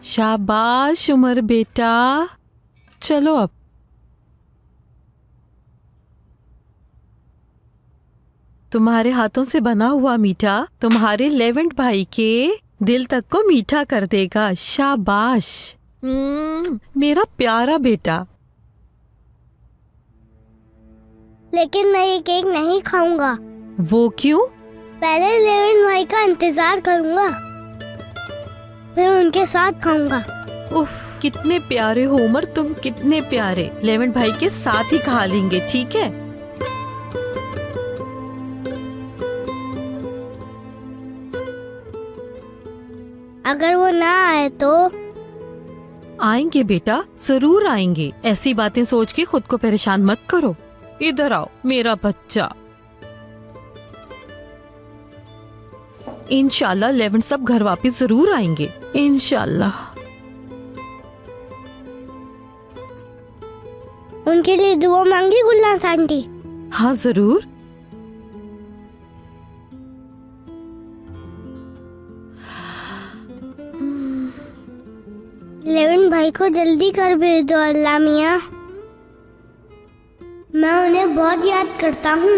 शाबाश उमर बेटा, चलो अब। तुम्हारे हाथों से बना हुआ मीठा तुम्हारे लेवेंट भाई के दिल तक को मीठा कर देगा। शाबाश मेरा प्यारा बेटा। लेकिन मैं ये केक नहीं खाऊंगा। वो क्यों? पहले लेवेंट भाई का इंतजार करूंगा, फिर उनके साथ खाऊंगा। उफ, कितने प्यारे हो उमर, तुम कितने प्यारे। लेवेंट भाई के साथ ही खा लेंगे, ठीक है? अगर वो ना आए तो? आएंगे बेटा, जरूर आएंगे। ऐसी बातें सोच के खुद को परेशान मत करो। इधर आओ मेरा बच्चा। इंशाल्लाह लेवेंट सब घर वापस जरूर आएंगे, इंशाल्लाह। उनके लिए दुआ मांगी गुलनाज़ आंटी? हाँ जरूर। लेवेंट भाई को जल्दी कर भेज दो अल्लाह मियाँ। मैं उन्हें बहुत याद करता हूँ।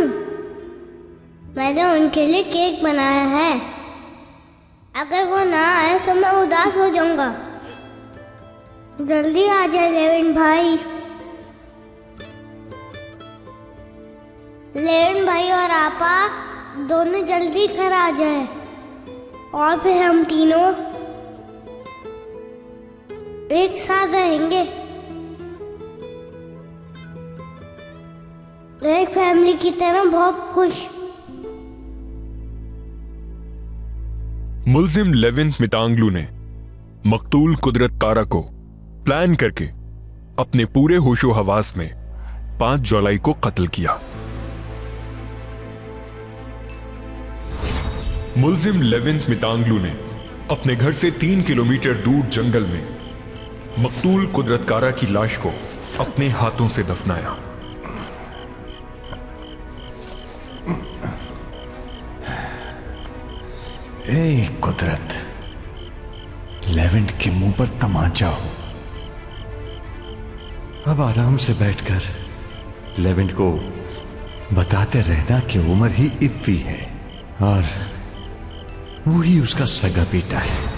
मैंने उनके लिए केक बनाया है। अगर वो ना आए तो मैं उदास हो जाऊंगा। जल्दी आ जाए लेवेंट भाई। लेवेंट भाई और आपा दोनों जल्दी घर आ जाए और फिर हम तीनों एक साथ रहेंगे, एक फैमिली की तरह बहुत खुश। मुल्जिम लेवेंट मितांगलू ने मकतूल कुदरत कारा को प्लान करके अपने पूरे होशो हवास में 5 जुलाई को कत्ल किया। मुल्जिम लेवेंट मितांगलू ने अपने घर से 3 किलोमीटर दूर जंगल में मकतूल कुदरत कारा की लाश को अपने हाथों से दफनाया। ए कुदरत, लेवेंट के मुंह पर तमाचा हो। अब आराम से बैठकर लेवेंट को बताते रहना कि उमर ही इफ्फी है और वो ही उसका सगा बेटा है।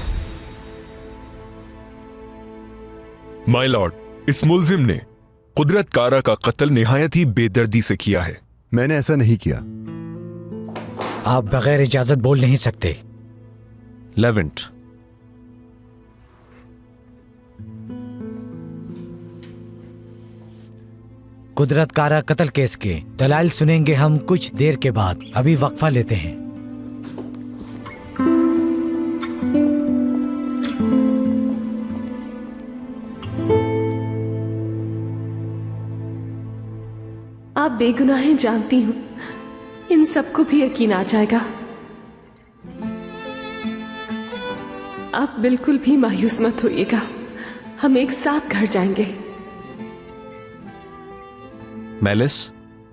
माय लॉर्ड, इस मुल्जिम ने कुदरत कारा का कत्ल निहायत ही बेदर्दी से किया है। मैंने ऐसा नहीं किया। आप बगैर इजाजत बोल नहीं सकते। लेवेंट, कुदरत कारा कत्ल केस के दलाइल सुनेंगे हम कुछ देर के बाद। अभी वक्फा लेते हैं। आप बेगुनाह हैं जानती हूं, इन सबको भी यकीन आ जाएगा। आप बिल्कुल भी मायूस मत होइएगा, हम एक साथ घर जाएंगे। मेलिस,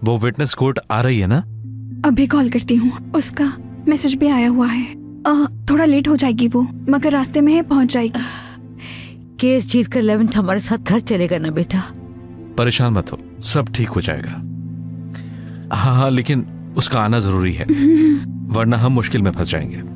वो विटनेस कोर्ट आ रही है ना? अभी कॉल करती हूँ, उसका मैसेज भी आया हुआ है। थोड़ा लेट हो जाएगी वो, मगर रास्ते में है, पहुंच जाएगी। केस जीत कर लेवेंट हमारे साथ घर चलेगा ना बेटा? परेशान मत हो, सब ठीक हो जाएगा। हाँ हाँ, लेकिन उसका आना जरूरी है, वरना हम मुश्किल में फंस जाएंगे।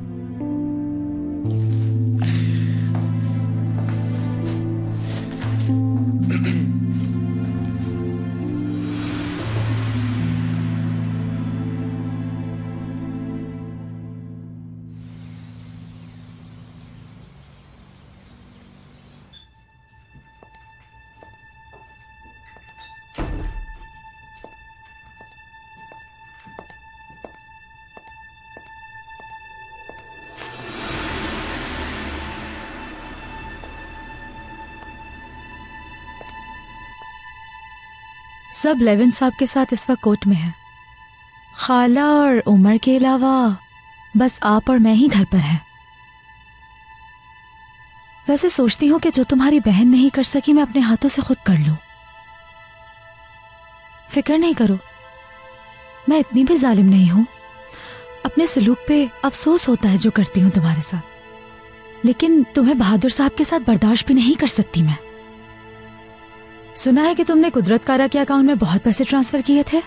सब लेवेंट साहब के साथ इस वक्त कोर्ट में है। खाला और उमर के अलावा बस आप और मैं ही घर पर हैं। वैसे सोचती हूँ कि जो तुम्हारी बहन नहीं कर सकी मैं अपने हाथों से खुद कर लूं। फिक्र नहीं करो, मैं इतनी भी जालिम नहीं हूं। अपने सलूक पे अफसोस होता है जो करती हूँ तुम्हारे साथ। लेकिन तुम्हें बहादुर साहब के साथ बर्दाश्त भी नहीं कर सकती मैं। सुना है कि तुमने कुदरत कारा के अकाउंट में बहुत पैसे ट्रांसफर किए थे।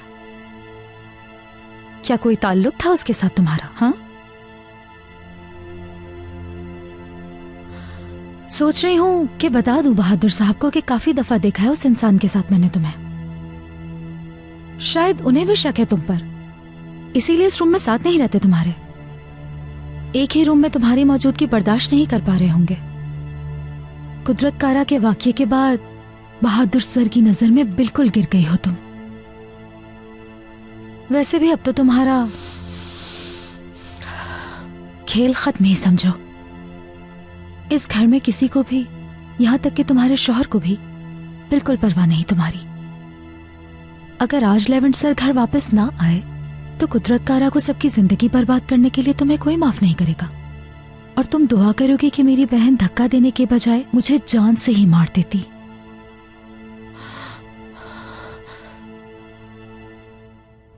क्या कोई ताल्लुक था उसके साथ तुम्हारा? हाँ, सोच रही हूं कि बता दूं बहादुर साहब को कि काफी दफा देखा है उस इंसान के साथ मैंने तुम्हें। शायद उन्हें भी शक है तुम पर, इसीलिए इस रूम में साथ नहीं रहते तुम्हारे। एक ही रूम में तुम्हारी मौजूदगी बर्दाश्त नहीं कर पा रहे होंगे। कुदरत कारा के वाकये के बाद बहादुर सर की नजर में बिल्कुल गिर गई हो तुम। वैसे भी अब तो तुम्हारा खेल खत्म ही समझो। इस घर में किसी को भी, यहां तक कि तुम्हारे शौहर को भी, बिल्कुल परवाह नहीं तुम्हारी। अगर आज लेवेंट सर घर वापस ना आए तो कुदरत कारा को सबकी जिंदगी बर्बाद करने के लिए तुम्हें कोई माफ नहीं करेगा। और तुम दुआ करोगी कि मेरी बहन धक्का देने के बजाय मुझे जान से ही मार देती।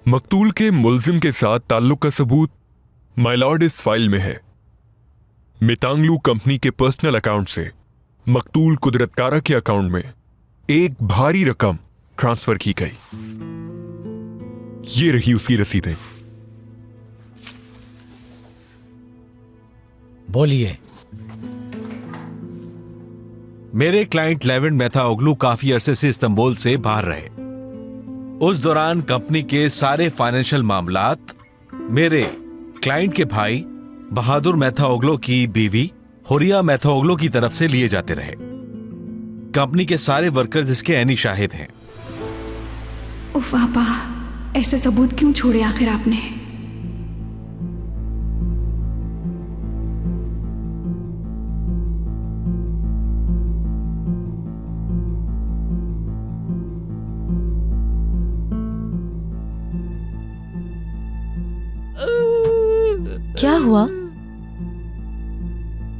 मकतूल के मुल्जिम के साथ ताल्लुक का सबूत माय लॉर्ड इस फाइल में है। मितांगलू कंपनी के पर्सनल अकाउंट से मकतूल कुदरत कारा के अकाउंट में एक भारी रकम ट्रांसफर की गई। ये रही उसकी रसीदें। बोलिए। मेरे क्लाइंट लेवेंट मेथाओग्लू काफी अरसे से इस्तांबुल से बाहर रहे। उस दौरान कंपनी के सारे फाइनेंशियल मामलात मेरे क्लाइंट के भाई बहादुर मेथाओग्लू की बीवी हुरिया मेथाओग्लू की तरफ से लिए जाते रहे। कंपनी के सारे वर्कर्स इसके ऐनी शाहिद हैं। उफ आपा, ऐसे सबूत क्यों छोड़े आखिर आपने? क्या हुआ?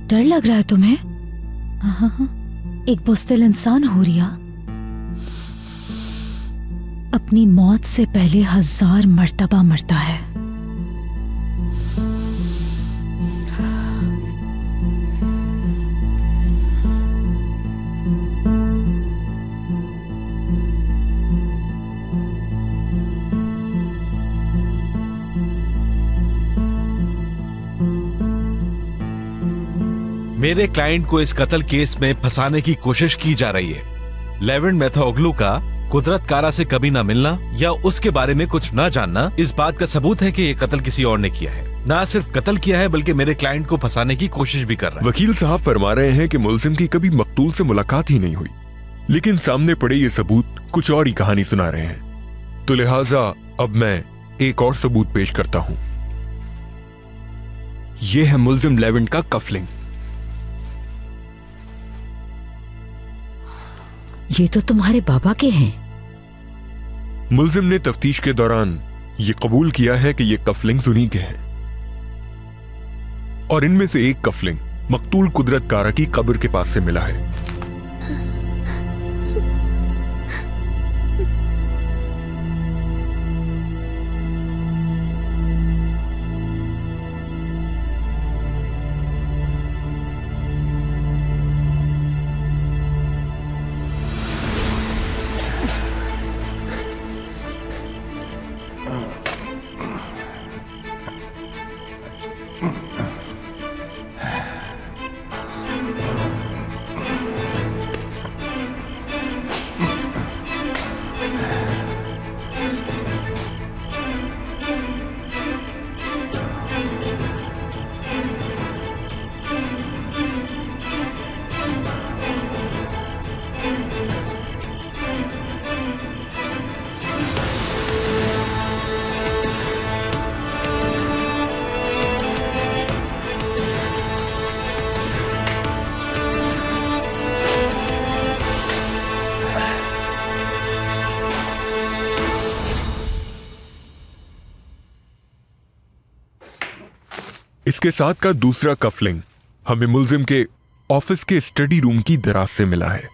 डर लग रहा है तुम्हें? एक बुज़दिल इंसान हुरिया अपनी मौत से पहले 1000 मर्तबा मरता है। मेरे क्लाइंट को इस कत्ल केस में फंसाने की कोशिश की जा रही है। लेवेंट मेथाओग्लू का कुदरत कारा से कभी ना मिलना या उसके बारे में कुछ ना जानना इस बात का सबूत है कि यह कत्ल किसी और ने किया है। ना सिर्फ कत्ल किया है बल्कि मेरे क्लाइंट को फंसाने की कोशिश भी कर रहा है। वकील साहब फरमा रहे हैं कि मुल्जिम की कभी मकतूल से मुलाकात ही नहीं हुई, लेकिन सामने पड़े ये सबूत कुछ और ही कहानी सुना रहे हैं। तो लिहाजा अब मैं एक और सबूत पेश करता हूं। यह है मुल्जिम लेवेंट का कफलिंग। ये तो तुम्हारे बाबा के हैं। मुल्जिम ने तफ्तीश के दौरान ये कबूल किया है कि ये कफलिंग्स उन्हीं के हैं और इनमें से एक कफलिंग मकतूल कुदरत कारा की कब्र के पास से मिला है। इसके साथ का दूसरा कफलिंग हमें मुल्जिम के ऑफिस के स्टडी रूम की दराज से मिला है।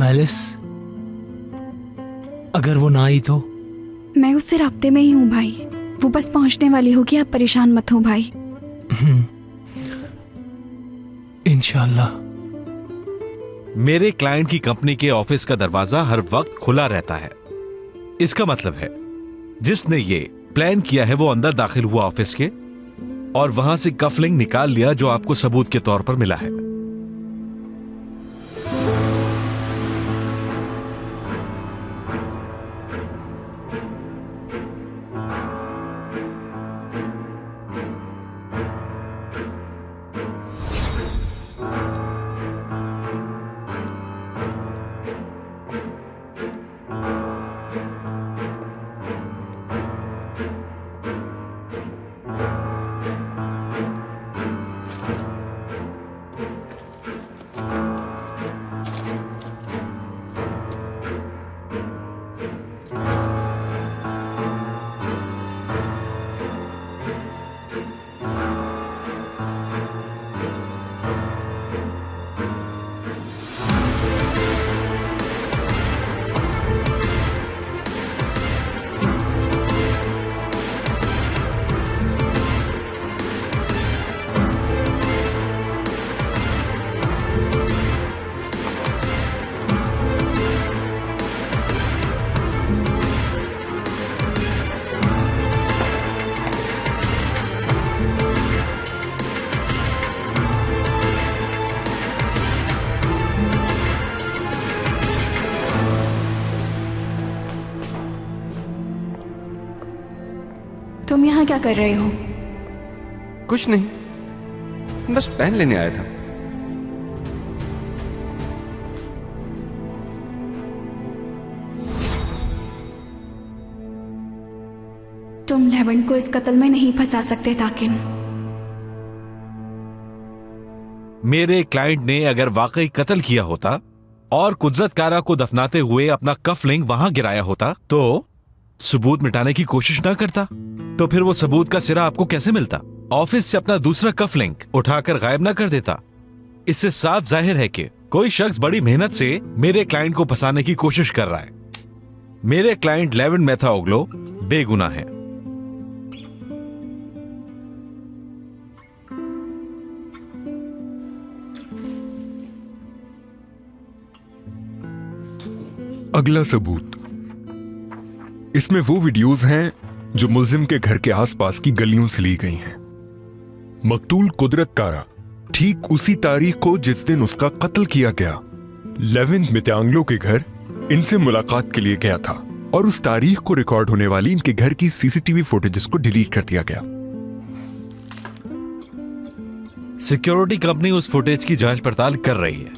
मैलिस, अगर वो ना आई तो? मैं उससे राब्ते में ही हूँ भाई, वो बस पहुंचने वाली होगी, आप परेशान मत हो भाई। इंशाल्लाह। मेरे क्लाइंट की कंपनी के ऑफिस का दरवाजा हर वक्त खुला रहता है। इसका मतलब है जिसने ये प्लान किया है वो अंदर दाखिल हुआ ऑफिस के और वहां से कफलिंग निकाल लिया जो आपको सबूत के तौर पर मिला है। तुम यहाँ क्या कर रहे हो? कुछ नहीं, बस पेन लेने आया था। तुम लेवेंट को इस कत्ल में नहीं फंसा सकते ताकिन। मेरे क्लाइंट ने अगर वाकई कत्ल किया होता और कुदरत कारा को दफनाते हुए अपना कफलिंग वहां गिराया होता तो सबूत मिटाने की कोशिश ना करता, तो फिर वो सबूत का सिरा आपको कैसे मिलता? ऑफिस से अपना दूसरा कफलिंग उठाकर गायब ना कर देता। इससे साफ जाहिर है कि कोई शख्स बड़ी मेहनत से मेरे क्लाइंट को फंसाने की कोशिश कर रहा है। मेरे क्लाइंट लेवेंट मेथाओग्लो बेगुनाह है। अगला सबूत, इसमें वो वीडियोस हैं जो मुल्जिम के घर के आसपास की गलियों से ली गई हैं। मकतूल कुदरत कारा ठीक उसी तारीख को जिस दिन उसका कत्ल किया गया लेवेंट मितांगलो के घर इनसे मुलाकात के लिए गया था और उस तारीख को रिकॉर्ड होने वाली इनके घर की सीसीटीवी फुटेजेस को डिलीट कर दिया गया। सिक्योरिटी कंपनी उस फुटेज की जांच पड़ताल कर रही है।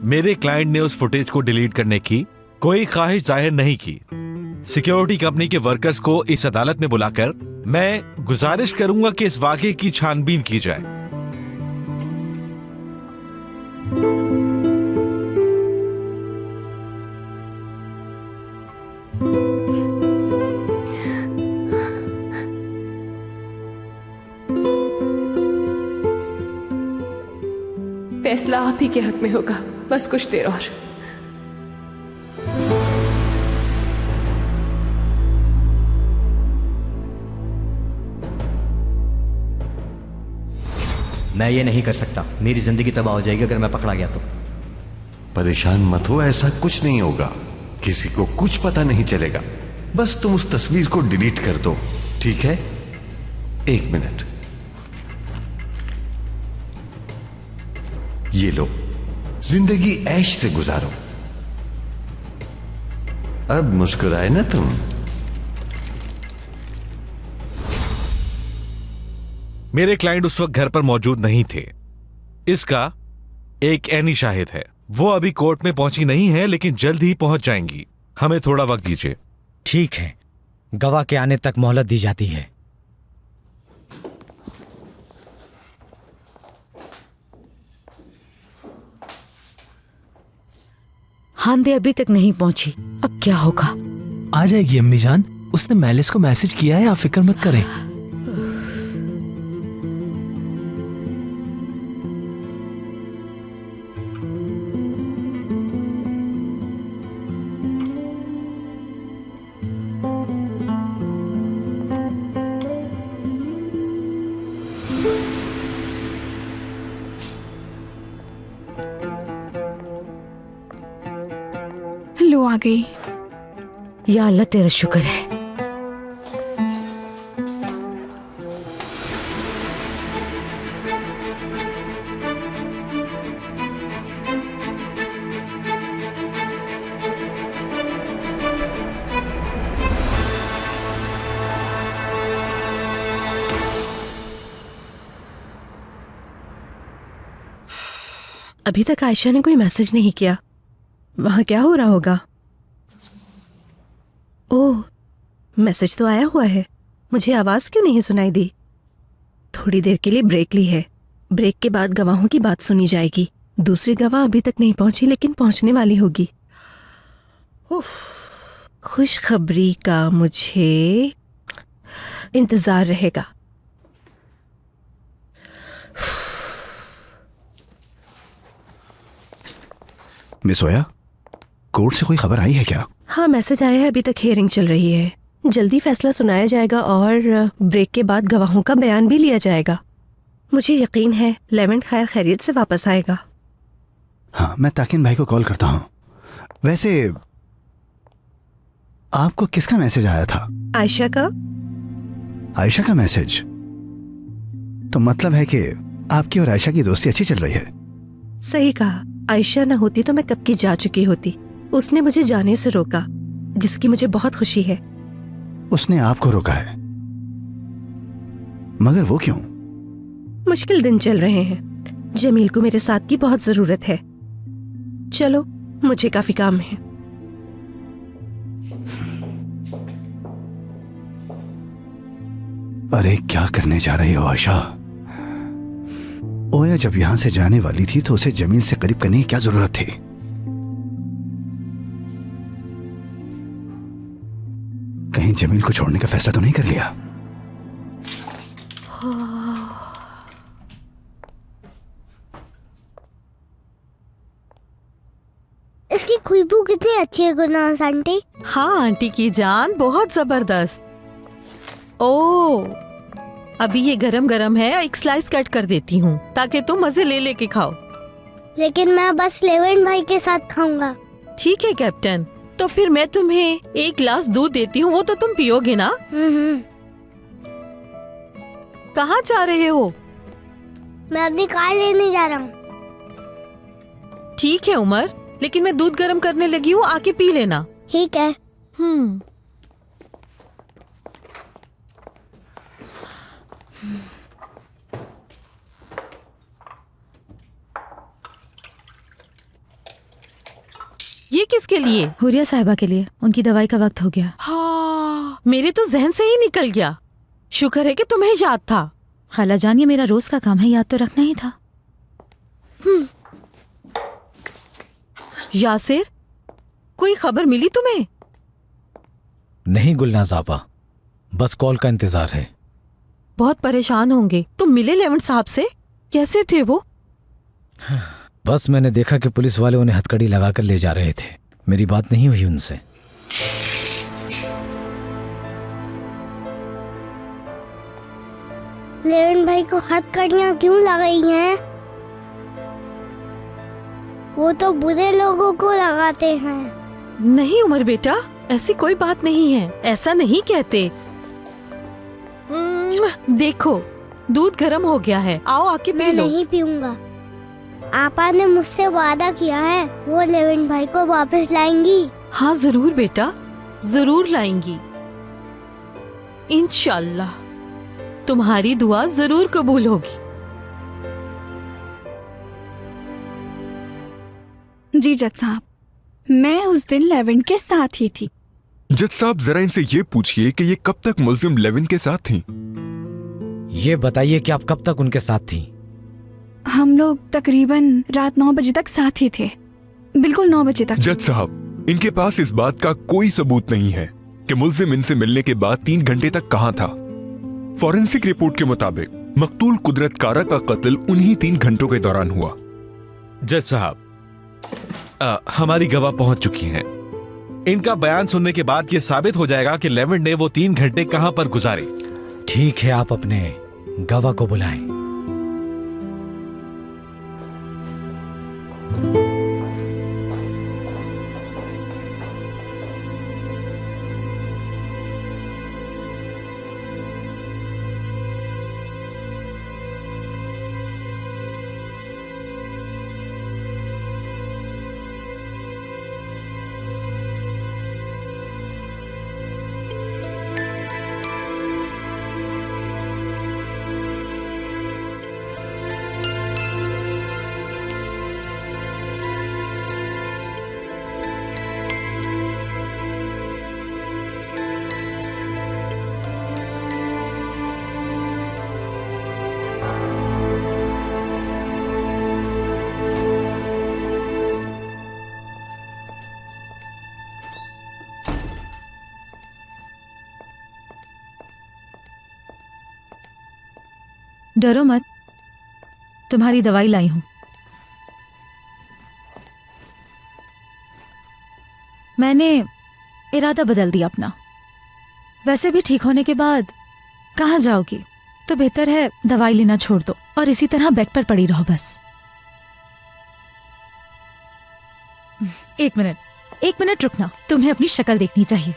मेरे क्लाइंट ने उस फुटेज को डिलीट करने की कोई ख्वाहिश जाहिर नहीं की। सिक्योरिटी कंपनी के वर्कर्स को इस अदालत में बुलाकर मैं गुजारिश करूंगा कि इस वाकये की छानबीन की जाए। फैसला आप ही के हक में होगा, बस कुछ देर और। मैं ये नहीं कर सकता, मेरी जिंदगी तबाह हो जाएगी अगर मैं पकड़ा गया तो। परेशान मत हो, ऐसा कुछ नहीं होगा, किसी को कुछ पता नहीं चलेगा। बस तुम उस तस्वीर को डिलीट कर दो, ठीक है? 1 मिनट, ये लो, जिंदगी ऐश से गुजारो। अब मुस्कुराए ना तुम। मेरे क्लाइंट उस वक्त घर पर मौजूद नहीं थे। इसका एक ऐनी शाहिद है, वो अभी कोर्ट में पहुंची नहीं है लेकिन जल्द ही पहुंच जाएंगी। हमें थोड़ा वक्त दीजिए। ठीक है, गवाह के आने तक मोहलत दी जाती है। हांदे अभी तक नहीं पहुंची, अब क्या होगा? आ जाएगी अम्मी जान, उसने मैलिस को मैसेज किया है, आप फिक्र मत करें। गई। या अल्लाह तेरा शुक्र है। अभी तक आयशा ने कोई मैसेज नहीं किया। वहां क्या हो रहा होगा? ओह, मैसेज तो आया हुआ है। मुझे आवाज क्यों नहीं सुनाई दी? थोड़ी देर के लिए ब्रेक ली है। ब्रेक के बाद गवाहों की बात सुनी जाएगी। दूसरी गवाह अभी तक नहीं पहुंची, लेकिन पहुंचने वाली होगी। खुशखबरी का मुझे इंतजार रहेगा। मिस ओया, कोर्ट से कोई खबर आई है क्या? हाँ, मैसेज आया है। अभी तक हियरिंग चल रही है। जल्दी फैसला सुनाया जाएगा और ब्रेक के बाद गवाहों का बयान भी लिया जाएगा। मुझे यकीन है लेवेंट खैर खैरियत से वापस आएगा। हाँ, मैं ताकिन भाई को कॉल करता हूँ। वैसे आपको किसका मैसेज आया था? आयशा का। आयशा का मैसेज? तो मतलब है कि आपकी और आयशा की दोस्ती अच्छी चल रही है। सही कहा। आयशा न होती तो मैं कब की जा चुकी होती। उसने मुझे जाने से रोका, जिसकी मुझे बहुत खुशी है। उसने आपको रोका है? मगर वो क्यों? मुश्किल दिन चल रहे हैं। जमील को मेरे साथ की बहुत जरूरत है। चलो, मुझे काफी काम है। अरे क्या करने जा रही हो आयशा? ओया जब यहां से जाने वाली थी तो उसे जमील से करीब करने की क्या जरूरत थी? कहीं जमील को छोड़ने का फैसला तो नहीं कर लिया? इसकी खुशबू कितनी अच्छी है गुरनाज आंटी। हाँ आंटी की जान, बहुत जबरदस्त। ओ, अभी ये गरम गरम है। एक स्लाइस कट कर देती हूँ ताकि तुम मजे ले लेके खाओ। लेकिन मैं बस लेवेंट भाई के साथ खाऊंगा। ठीक है कैप्टन, तो फिर मैं तुम्हें एक गिलास दूध देती हूँ, वो तो तुम पियोगे ना? कहाँ जा रहे हो? मैं अपनी कार लेने जा रहा हूँ। ठीक है उमर, लेकिन मैं दूध गर्म करने लगी हूँ, आके पी लेना। ठीक है। ये किसके लिए? हुरिया साहिबा के लिए। उनकी दवाई का वक्त हो गया। हाँ, मेरे तो जहन से ही निकल गया। शुक्र है कि तुम्हें याद था। खाला जान, ये मेरा रोज का काम है, याद तो रखना ही था। यासिर, कोई खबर मिली तुम्हें? नहीं गुलनाज आपा, बस कॉल का इंतजार है। बहुत परेशान होंगे। तुम मिले लेवेंट साहब से? कैसे थे वो? बस मैंने देखा कि पुलिस वाले उन्हें हथकड़ी लगाकर ले जा रहे थे। मेरी बात नहीं हुई उनसे। लेवेंट भाई को हथकड़ियां क्यों लगाई हैं? वो तो बुरे लोगों को लगाते हैं। नहीं उमर बेटा, ऐसी कोई बात नहीं है। ऐसा नहीं कहते। देखो, दूध गर्म हो गया है, आओ आके पी लो। मैं नहीं पीऊंगा। आपा ने मुझसे वादा किया है वो लेवेंट भाई को वापस लाएंगी। हाँ जरूर बेटा, जरूर लाएंगी इंशाल्लाह। तुम्हारी दुआ जरूर कबूल होगी। जी जज साहब, मैं उस दिन लेवेंट के साथ ही थी। जज साहब, जरा इनसे ये पूछिए कि ये कब तक मुलजिम लेविन के साथ थी? ये बताइए कि आप कब तक उनके साथ थी? हम लोग तकरीबन रात 9 बजे तक साथ ही थे। बिल्कुल 9 बजे तक। जज साहब, इनके पास इस बात का कोई सबूत नहीं है कि मुलजिम इनसे मिलने के बाद 3 घंटे तक कहां था। फॉरेंसिक रिपोर्ट के मुताबिक मकतूल कुदरत कारा का कत्ल उन्हीं 3 घंटों के दौरान हुआ। जज साहब, हमारी गवाह पहुंच चुकी हैं। इनका बयान सुनने के बाद यह साबित हो जाएगा कि लेवेंट ने वो 3 घंटे कहां पर गुजारे। ठीक है, आप अपने गवाह को बुलाएं। डरो मत, तुम्हारी दवाई लाई हूं। मैंने इरादा बदल दिया अपना। वैसे भी ठीक होने के बाद कहाँ जाओगी, तो बेहतर है दवाई लेना छोड़ दो और इसी तरह बेड पर पड़ी रहो बस। एक मिनट रुकना, तुम्हें अपनी शक्ल देखनी चाहिए।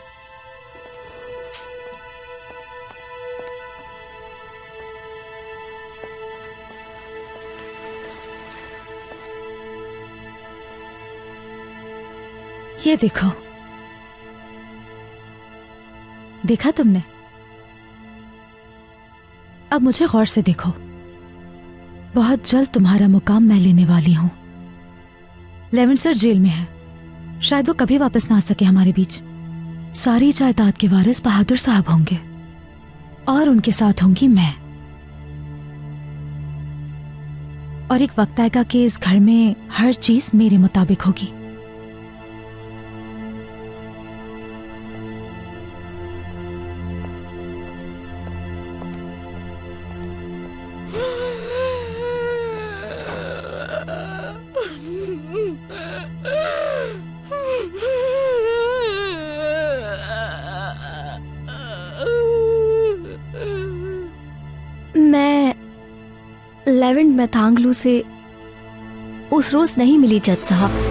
ये देखो, देखा तुमने? अब मुझे गौर से देखो। बहुत जल्द तुम्हारा मुकाम मैं लेने वाली हूं। लेवेंट सर जेल में है, शायद वो कभी वापस ना आ सके हमारे बीच। सारी जायदाद के वारिस बहादुर साहब होंगे और उनके साथ होंगी मैं। और एक वक्त आएगा कि इस घर में हर चीज मेरे मुताबिक होगी। मैं लेवेंट मैथांगलू से उस रोज नहीं मिली जज साहब।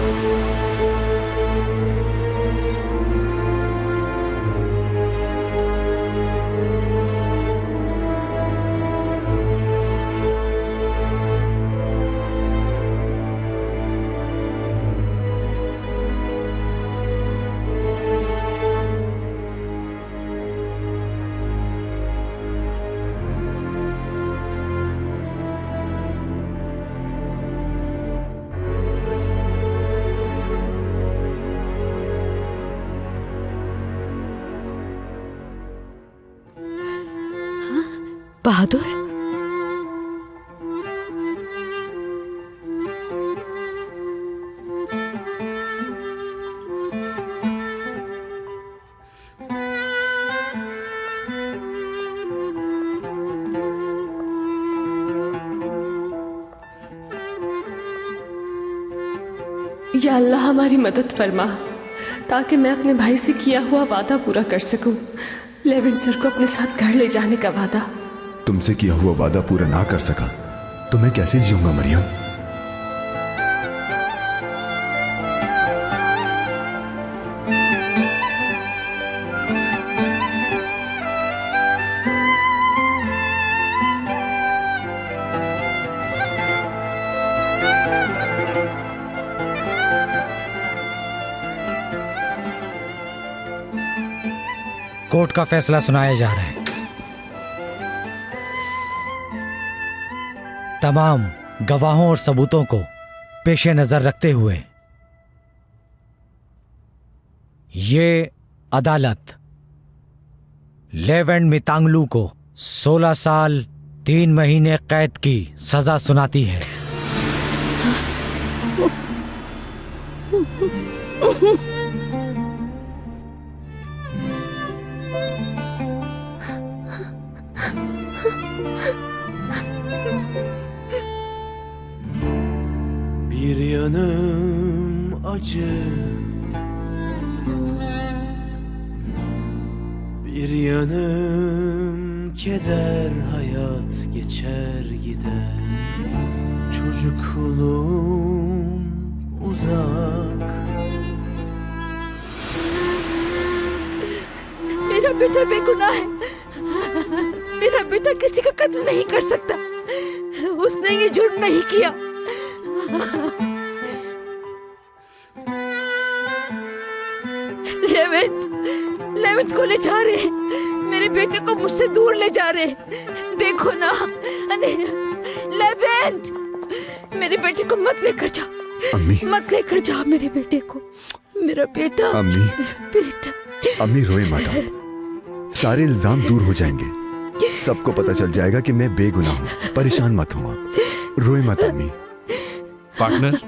बहादुर, या अल्लाह हमारी मदद फरमा, ताकि मैं अपने भाई से किया हुआ वादा पूरा कर सकूं। लेवेंट सर को अपने साथ घर ले जाने का वादा। तुमसे किया हुआ वादा पूरा ना कर सका तो मैं कैसे जीऊंगा मरियम? कोर्ट का फैसला सुनाया जा रहा है। तमाम गवाहों और सबूतों को पेशे नजर रखते हुए ये अदालत लेवेंट मितांगलू को 16 साल 3 महीने कैद की सजा सुनाती है। Bir yanım acı, bir yanım keder, hayat geçer gider. Çocukluğum uzak. मेरा बेटा बेगुनाह है। मेरा बेटा किसी का कत्ल नहीं कर सकता। उसने ये जुर्म नहीं किया। लेवेंट को ले जा रहे हैं। मेरे बेटे को मुझसे दूर ले जा रहे हैं। देखो ना, लेवेंट, मेरे बेटे को मत लेकर जाओ। अम्मी, मत लेकर जाओ मेरे बेटे को। मेरा बेटा, अम्मी, बेटा। अम्मी रोए मत। सारे इल्जाम दूर हो जाएंगे। सबको पता चल जाएगा कि मैं बेगुनाह हूँ। परेशान मत हो आप। रोए मत अम्मी। पार्टनर,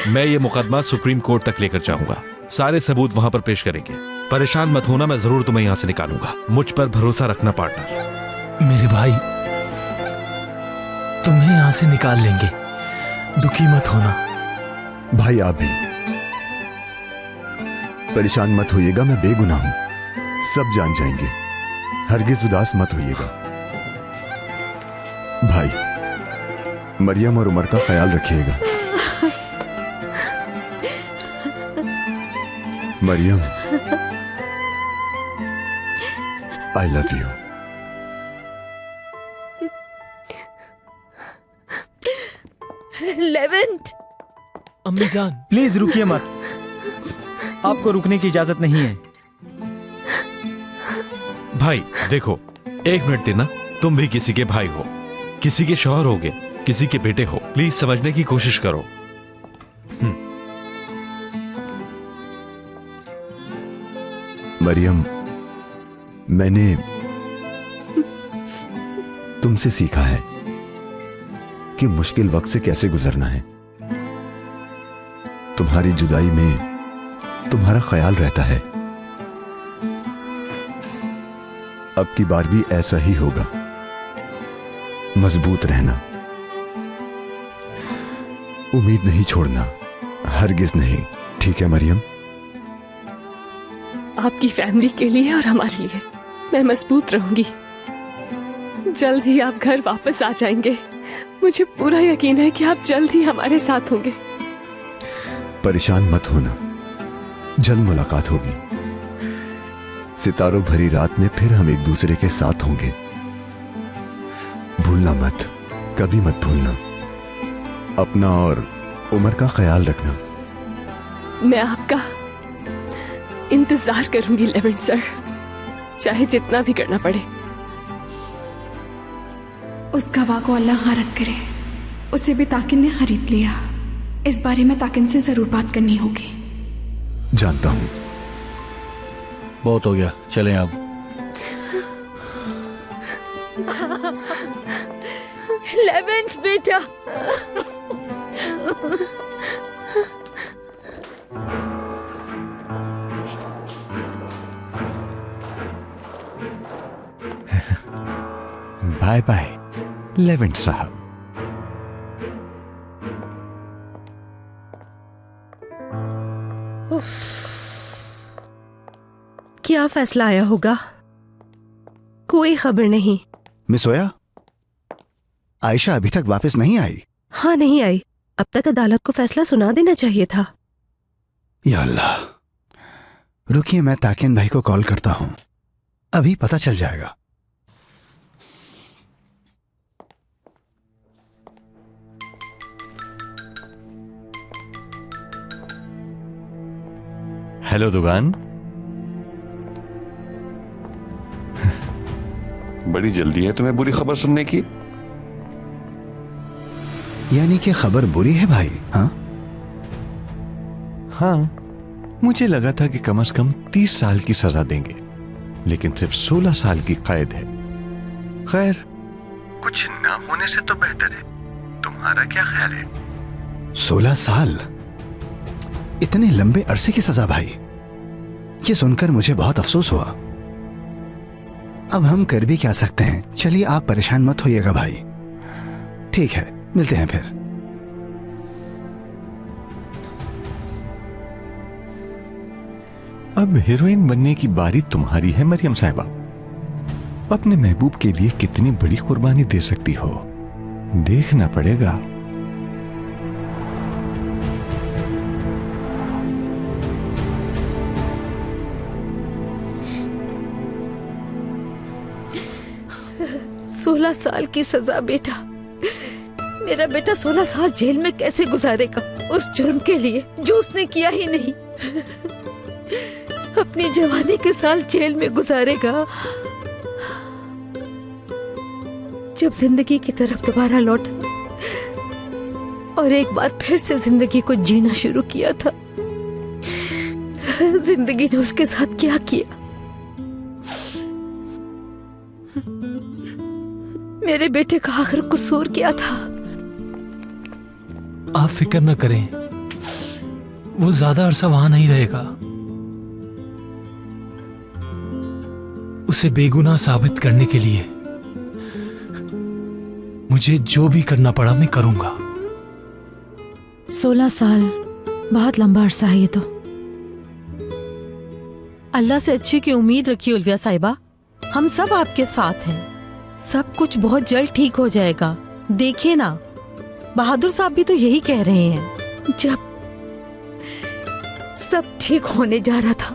मैं ये मुकदमा सुप्रीम कोर्ट तक लेकर जाऊंगा। सारे सबूत वहां पर पेश करेंगे। परेशान मत होना, मैं जरूर तुम्हें यहां से निकालूंगा। मुझ पर भरोसा रखना पार्टनर। मेरे भाई, तुम्हें यहाँ से निकाल लेंगे, दुखी मत होना। भाई आप भी परेशान मत होइएगा, मैं बेगुनाह हूं, सब जान जाएंगे, हरगिज उदास मत होइएगा। भाई मरियम और उमर का ख्याल रखिएगा। Maryam, I love you. लेवेंट, अम्मी जान प्लीज रुकिए मत, आपको रुकने की इजाजत नहीं है। भाई देखो, 1 मिनट देना, तुम भी किसी के भाई हो, किसी के शौहर होगे, किसी के बेटे हो, प्लीज समझने की कोशिश करो। मरियम, मैंने तुमसे सीखा है कि मुश्किल वक्त से कैसे गुजरना है। तुम्हारी जुदाई में तुम्हारा ख्याल रहता है, अब की बार भी ऐसा ही होगा। मजबूत रहना, उम्मीद नहीं छोड़ना, हरगिज नहीं, ठीक है मरियम? आपकी फैमिली के लिए और हमारे लिए मैं मजबूत रहूंगी। जल्द ही आप घर वापस आ जाएंगे, मुझे पूरा यकीन है कि आप जल्द ही हमारे साथ होंगे। परेशान मत होना, जल्द मुलाकात होगी। सितारों भरी रात में फिर हम एक दूसरे के साथ होंगे। भूलना मत, कभी मत भूलना। अपना और उमर का ख्याल रखना। मैं आपका इंतजार करूंगी लेवेंट सर, चाहे जितना भी करना पड़े। उस गवाह को अल्लाह गारत करे, उसे भी ताकिन ने खरीद लिया। इस बारे में ताकिन से जरूर बात करनी होगी। जानता हूं। बहुत हो गया, चलें अब। लेवेंट बेटा, बाय बाय लेवेंट साहब। क्या फैसला आया होगा? कोई खबर नहीं। मिस ओया, आयशा अभी तक वापस नहीं आई? हाँ, नहीं आई। अब तक अदालत को फैसला सुना देना चाहिए था। या अल्लाह, रुकिए, मैं ताकिन भाई को कॉल करता हूं, अभी पता चल जाएगा। हेलो दुगान। बड़ी जल्दी है तुम्हें बुरी खबर सुनने की? यानी कि खबर बुरी है भाई? हाँ हाँ, मुझे लगा था कि कम से कम 30 साल की सजा देंगे, लेकिन सिर्फ 16 साल की कैद है। खैर, कुछ ना होने से तो बेहतर है। तुम्हारा क्या ख्याल है? 16 साल? इतने लंबे अरसे की सजा भाई, ये सुनकर मुझे बहुत अफसोस हुआ। अब हम कर भी क्या सकते हैं? चलिए आप परेशान मत होइएगा भाई। ठीक है, मिलते हैं फिर। अब हीरोइन बनने की बारी तुम्हारी है मरियम साहिबा। अपने महबूब के लिए कितनी बड़ी कुर्बानी दे सकती हो, देखना पड़ेगा। सोलह साल की सजा बेटा। मेरा बेटा 16 साल जेल में कैसे गुजारेगा उस जुर्म के लिए जो उसने किया ही नहीं। अपनी जवानी के साल जेल में गुजारेगा, जब जिंदगी की तरफ दोबारा लौटा और एक बार फिर से जिंदगी को जीना शुरू किया था। जिंदगी ने उसके साथ क्या किया? मेरे बेटे का आखिर कसूर क्या था? आप फिक्र न करें, वो ज्यादा अरसा वहां नहीं रहेगा। उसे बेगुनाह साबित करने के लिए मुझे जो भी करना पड़ा मैं करूंगा। 16 साल बहुत लंबा अरसा है ये तो। अल्लाह से अच्छी की उम्मीद रखिए उल्विया साहिबा, हम सब आपके साथ हैं। सब कुछ बहुत जल्द ठीक हो जाएगा। देखिए ना, बहादुर साहब भी तो यही कह रहे हैं। जब सब ठीक होने जा रहा था,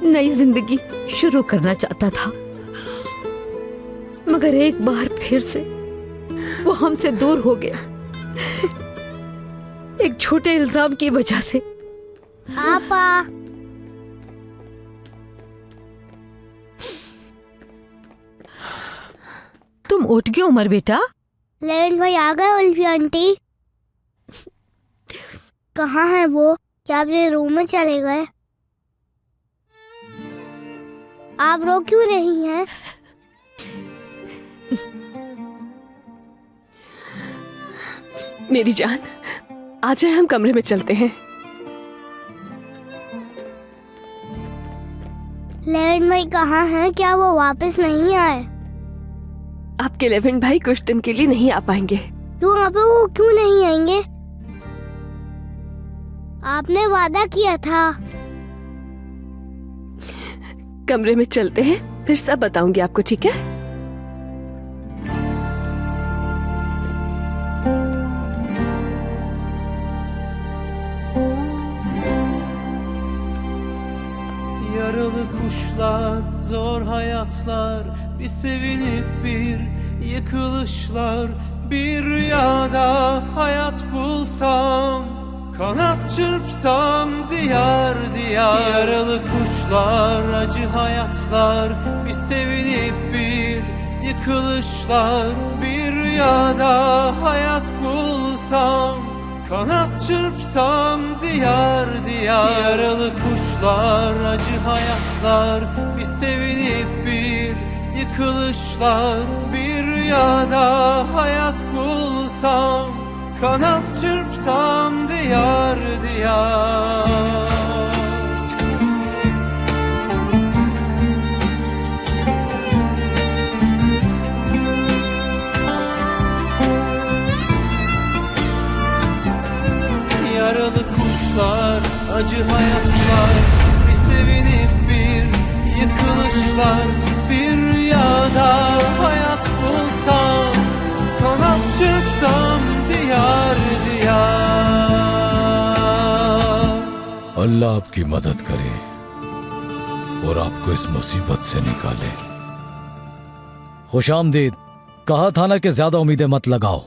नई जिंदगी शुरू करना चाहता था, मगर एक बार फिर से वो हमसे दूर हो गया, एक छोटे इल्जाम की वजह से। आपा, तुम उठ गए उमर बेटा? लेविन भाई आ गए उल्फी आंटी? कहाँ है वो? क्या अपने रूम में चले गए? आप रो क्यों रही हैं? मेरी जान, आ जाए, हम कमरे में चलते हैं। लेविन भाई कहाँ हैं? क्या वो वापस नहीं आए? आपके लेविन भाई कुछ दिन के लिए नहीं आ पाएंगे। क्यों आपा, वो क्यों नहीं आएंगे? आपने वादा किया था। कमरे में चलते हैं, फिर सब बताऊंगी आपको, ठीक है? Yaralı kuşlar, zor hayatlar, bir sevinip bir yıkılışlar, bir rüyada hayat bulsam, kanat çırpsam diyar diyar. Yaralı kuşlar, acı hayatlar, bir sevinip bir yıkılışlar, bir rüyada hayat bulsam, kanat çırpsam diyar diyar. Yaralı kuşlar, acı hayatlar, bir sevinip bir yıkılışlar, bir rüyada hayat bulsam, kanat çırpsam diyar diyar. Yaralı kuşlar, acı hayatlar, bir sevinip bir yıkılışlar, bir rüyada hayat bulsam, kanat çırpsam diyar diyar. अल्लाह आपकी मदद करे और आपको इस मुसीबत से निकाले। खुशामदीद। कहा था ना कि ज्यादा उम्मीदें मत लगाओ।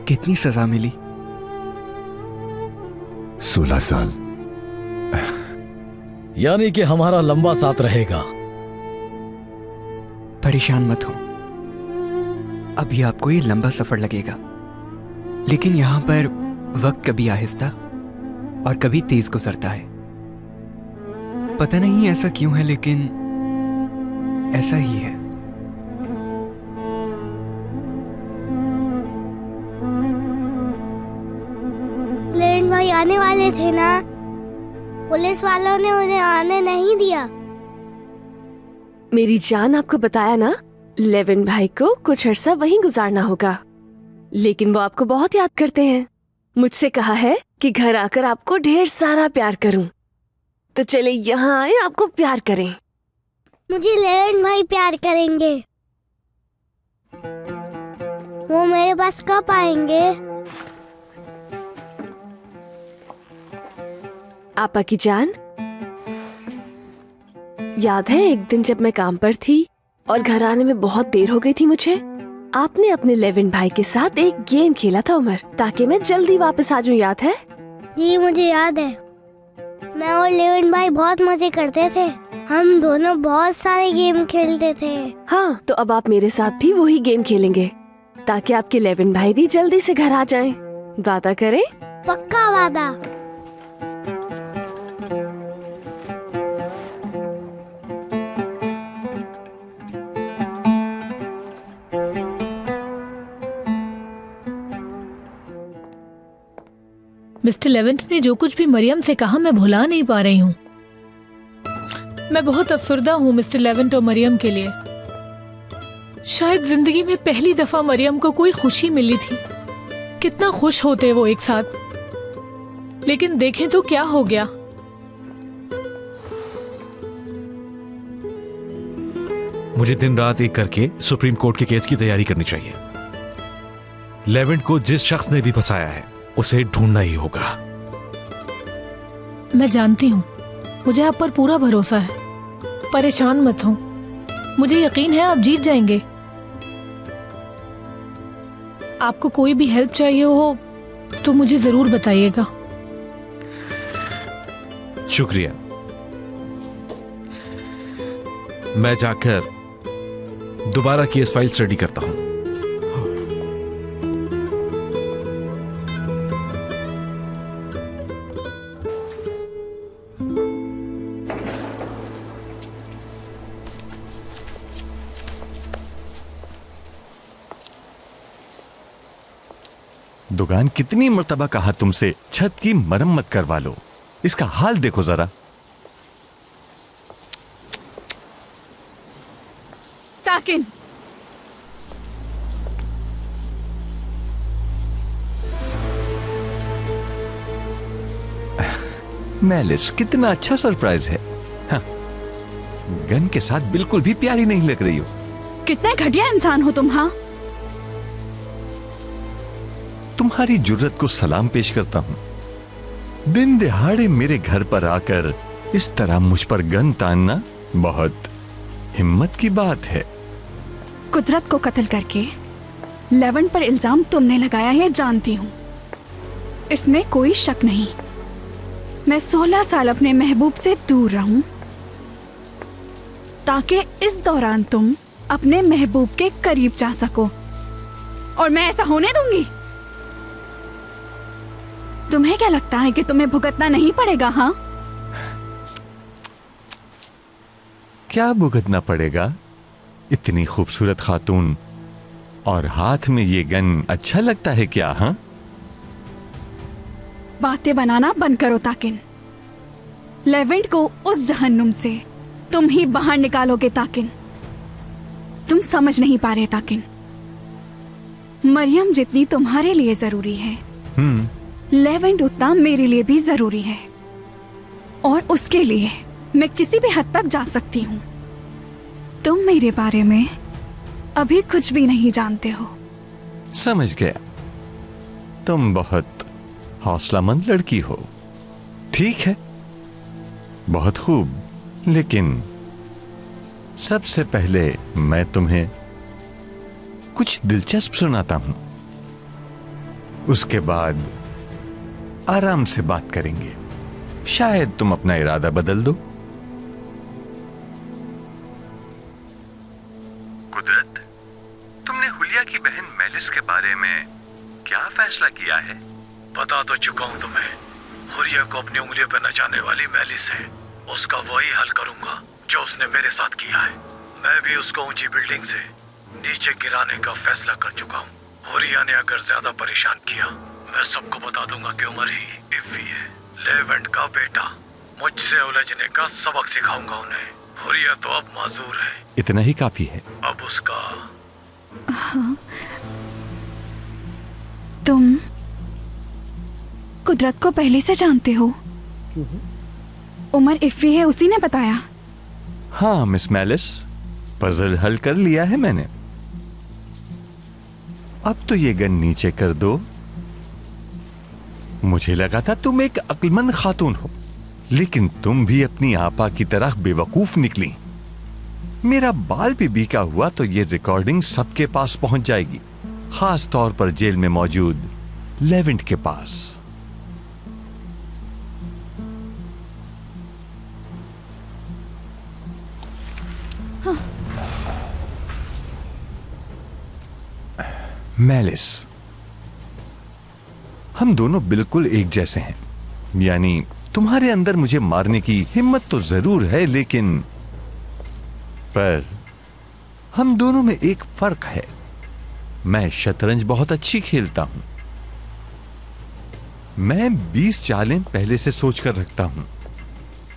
कितनी सजा मिली? 16 साल। यानी कि हमारा लंबा साथ रहेगा। परेशान मत हो, अभी आपको ये लंबा सफर लगेगा, लेकिन यहां पर वक्त कभी आहिस्ता और कभी तेज गुजरता है। पता नहीं ऐसा क्यों है, लेकिन ऐसा ही है। लेविन भाई आने वाले थे ना, पुलिस वालों ने उन्हें आने नहीं दिया। मेरी जान, आपको बताया ना, लेविन भाई को कुछ अरसा वहीं गुजारना होगा, लेकिन वो आपको बहुत याद करते हैं। मुझसे कहा है कि घर आकर आपको ढेर सारा प्यार करूं, तो चले यहाँ आए, आपको प्यार करें। मुझे लेविन भाई प्यार करेंगे। वो मेरे पास कब आएंगे? आपा की जान, याद है एक दिन जब मैं काम पर थी और घर आने में बहुत देर हो गई थी मुझे, आपने अपने लेविन भाई के साथ एक गेम खेला था उमर, ताकि मैं जल्दी वापस आ जाऊं, याद है? जी मुझे याद है, मैं और लेविन भाई बहुत मजे करते थे। हम दोनों बहुत सारे गेम खेलते थे। हाँ, तो अब आप मेरे साथ भी वही गेम खेलेंगे ताकि आपके 11 भाई भी जल्दी से घर आ जाएं। वादा करें? पक्का वादा। मिस्टर लेवेंट ने जो कुछ भी मरियम से कहा मैं भुला नहीं पा रही हूँ। मैं बहुत अफसरदा हूँ मिस्टर लेवेंट और मरियम के लिए। शायद जिंदगी में पहली दफा मरियम को कोई खुशी मिली थी। कितना खुश होते वो एक साथ, लेकिन देखें तो क्या हो गया। मुझे दिन रात एक करके सुप्रीम कोर्ट के केस की तैयारी करनी चाहिए। लेवेंट को जिस शख्स ने भी फंसाया है उसे ढूंढना ही होगा। मैं जानती हूँ, मुझे आप पर पूरा भरोसा है। परेशान मत हो, मुझे यकीन है आप जीत जाएंगे। आपको कोई भी हेल्प चाहिए हो तो मुझे जरूर बताइएगा। शुक्रिया। मैं जाकर दोबारा केस फाइल स्टडी करता हूं। दुकान कितनी मर्तबा कहा तुमसे छत की मरम्मत करवा लो, इसका हाल देखो जरा। ताकिन, मेलिस, कितना अच्छा सरप्राइज है। हाँ, गन के साथ बिल्कुल भी प्यारी नहीं लग रही हो। कितने घटिया इंसान हो तुम। हाँ, तुम्हारी जुर्रत को सलाम पेश करता हूं। दिन दिहाड़े मेरे घर पर आकर इस तरह मुझ पर गन तानना बहुत हिम्मत की बात है। कुदरत को कत्ल करके लेवेंट पर इल्जाम तुमने लगाया है, जानती हूँ। इसमें कोई शक नहीं। मैं 16 साल अपने महबूब से दूर रहूं ताकि इस दौरान तुम अपने महबूब के करीब जा सको, और मैं ऐसा होने दूंगी? तुम्हें क्या लगता है कि तुम्हें भुगतना नहीं पड़ेगा? हाँ, क्या भुगतना पड़ेगा? इतनी खूबसूरत खातून और हाथ में ये गन अच्छा लगता है क्या? हाँ, बातें बनाना बंद करो ताकिन। लेवेंट को उस जहन्नुम से तुम ही बाहर निकालोगे ताकिन। तुम समझ नहीं पा रहे ताकिन। मरियम जितनी तुम्हारे लिए जरूरी है, लेवेंट उतना मेरे लिए भी जरूरी है, और उसके लिए मैं किसी भी हद तक जा सकती हूँ। तुम मेरे बारे में अभी कुछ भी नहीं जानते हो। समझ गया, तुम बहुत हौसलामंद लड़की हो। ठीक है, बहुत खूब, लेकिन सबसे पहले मैं तुम्हें कुछ दिलचस्प सुनाता हूं। उसके बाद आराम से बात करेंगे। शायद तुम अपना इरादा बदल दो। कुदरत, तुमने हुलिया की बहन मेलिस के बारे में क्या फैसला किया है? बता तो चुका हूं तुम्हें। हुलिया को अपनी उंगलियों पर नचाने वाली मेलिस है। उसका वही हल करूंगा जो उसने मेरे साथ किया है। मैं भी उसको ऊंची बिल्डिंग से नीचे गिराने का फैसला कर चुका हूँ। हुलिया ने अगर ज्यादा परेशान किया, मैं सबको बता दूंगा कि उमर ही इफ़ी है, लेवेंट का बेटा। मुझसे उलझने का सबक सिखाऊंगा उन्हें। हुलिया तो अब माजूर है। इतना ही काफी है। अब उसका हाँ, तुम कुदरत को पहले से जानते हो? उमर इफ़ी है, उसी ने बताया। हाँ मिस मेलिस, पजल हल कर लिया है मैंने। अब तो ये गन नीचे कर दो। मुझे लगा था तुम एक अक्लमंद खातून हो, लेकिन तुम भी अपनी आपा की तरह बेवकूफ निकली। मेरा बाल भी बीका हुआ तो ये रिकॉर्डिंग सबके पास पहुंच जाएगी, खास तौर पर जेल में मौजूद लेवेंट के पास। मैलिस, हम दोनों बिल्कुल एक जैसे हैं। यानी तुम्हारे अंदर मुझे मारने की हिम्मत तो जरूर है, लेकिन पर हम दोनों में एक फर्क है। मैं शतरंज बहुत अच्छी खेलता हूं। मैं 20 चालें पहले से सोचकर रखता हूं।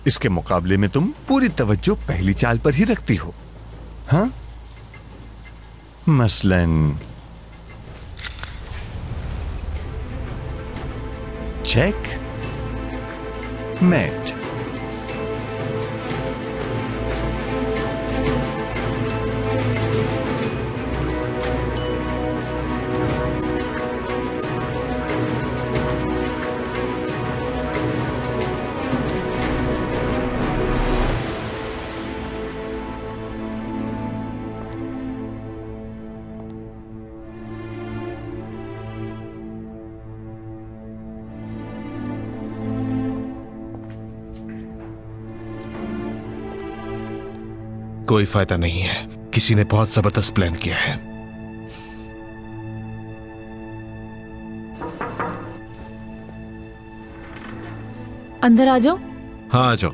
इसके मुकाबले में तुम पूरी तवज्जो पहली चाल पर ही रखती हो। हाँ, मसलन चेक मेट। कोई फायदा नहीं है, किसी ने बहुत जबरदस्त प्लान किया है। अंदर आ जाओ। हाँ, आ जाओ।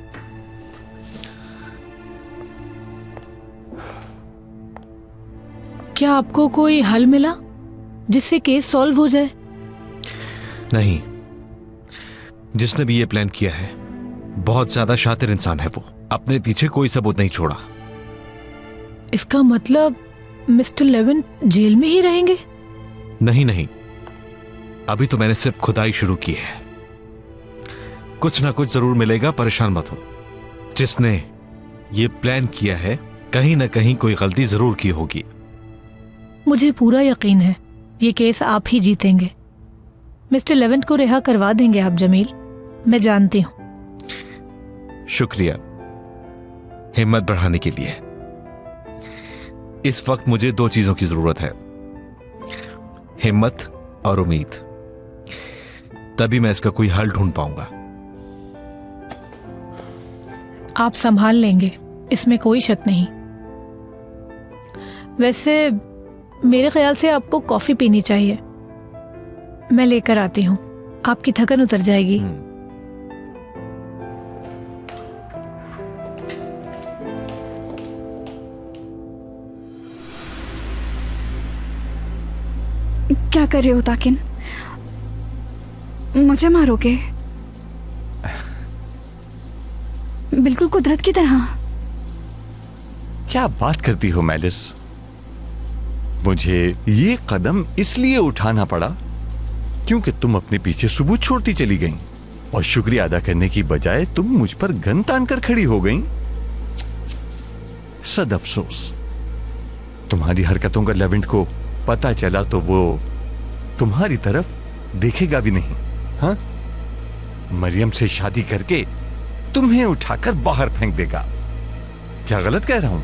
क्या आपको कोई हल मिला जिससे केस सॉल्व हो जाए? नहीं, जिसने भी ये प्लान किया है बहुत ज्यादा शातिर इंसान है। वो अपने पीछे कोई सबूत नहीं छोड़ा। इसका मतलब मिस्टर लेवेंट जेल में ही रहेंगे? नहीं नहीं, अभी तो मैंने सिर्फ खुदाई शुरू की है। कुछ ना कुछ जरूर मिलेगा, परेशान मत हो। जिसने ये प्लान किया है कहीं ना कहीं कोई गलती जरूर की होगी। मुझे पूरा यकीन है ये केस आप ही जीतेंगे। मिस्टर लेवेंट को रिहा करवा देंगे आप जमील, मैं जानती हूं। शुक्रिया हिम्मत बढ़ाने के लिए। इस वक्त मुझे दो चीजों की जरूरत है, हिम्मत और उम्मीद। तभी मैं इसका कोई हल ढूंढ पाऊंगा। आप संभाल लेंगे, इसमें कोई शक नहीं। वैसे मेरे ख्याल से आपको कॉफी पीनी चाहिए। मैं लेकर आती हूं, आपकी थकन उतर जाएगी। क्या कर रहे हो ताकिन? मुझे मारोगे? बिल्कुल कुदरत की तरह। क्या बात करती हो मैलिस? मुझे ये कदम इसलिए उठाना पड़ा क्योंकि तुम अपने पीछे सबूत छोड़ती चली गईं और शुक्रिया अदा करने की बजाय तुम मुझ पर गन तान कर खड़ी हो गईं। सद अफसोस, तुम्हारी हरकतों का लेवेंट को पता चला तो वो तुम्हारी तरफ देखेगा भी नहीं। हाँ, मरियम से शादी करके तुम्हें उठाकर बाहर फेंक देगा। क्या गलत कह रहा हूं?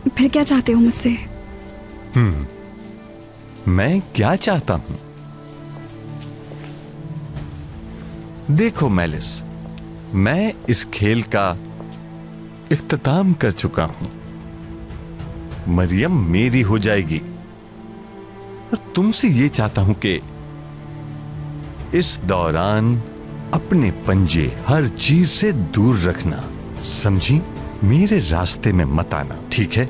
फिर क्या चाहते हो मुझसे? मैं क्या चाहता हूं? देखो मैलिस, मैं इस खेल का इख्तिताम कर चुका हूं। मरियम मेरी हो जाएगी और तुमसे ये चाहता हूं कि इस दौरान अपने पंजे हर चीज से दूर रखना, समझी? मेरे रास्ते में मत आना, ठीक है?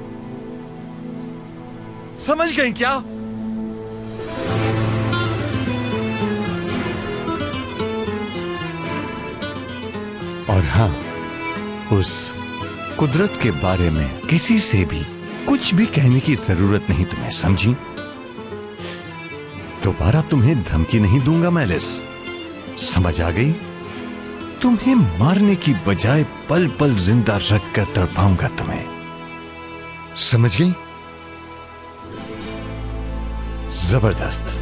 समझ गई क्या? और हां, उस कुदरत के बारे में किसी से भी कुछ भी कहने की जरूरत नहीं तुम्हें, समझी? दोबारा तुम्हें धमकी नहीं दूंगा मैलिस, समझ आ गई? तुम्हें मारने की बजाय पल पल जिंदा रखकर तड़पाऊंगा तुम्हें, समझ गई? जबरदस्त।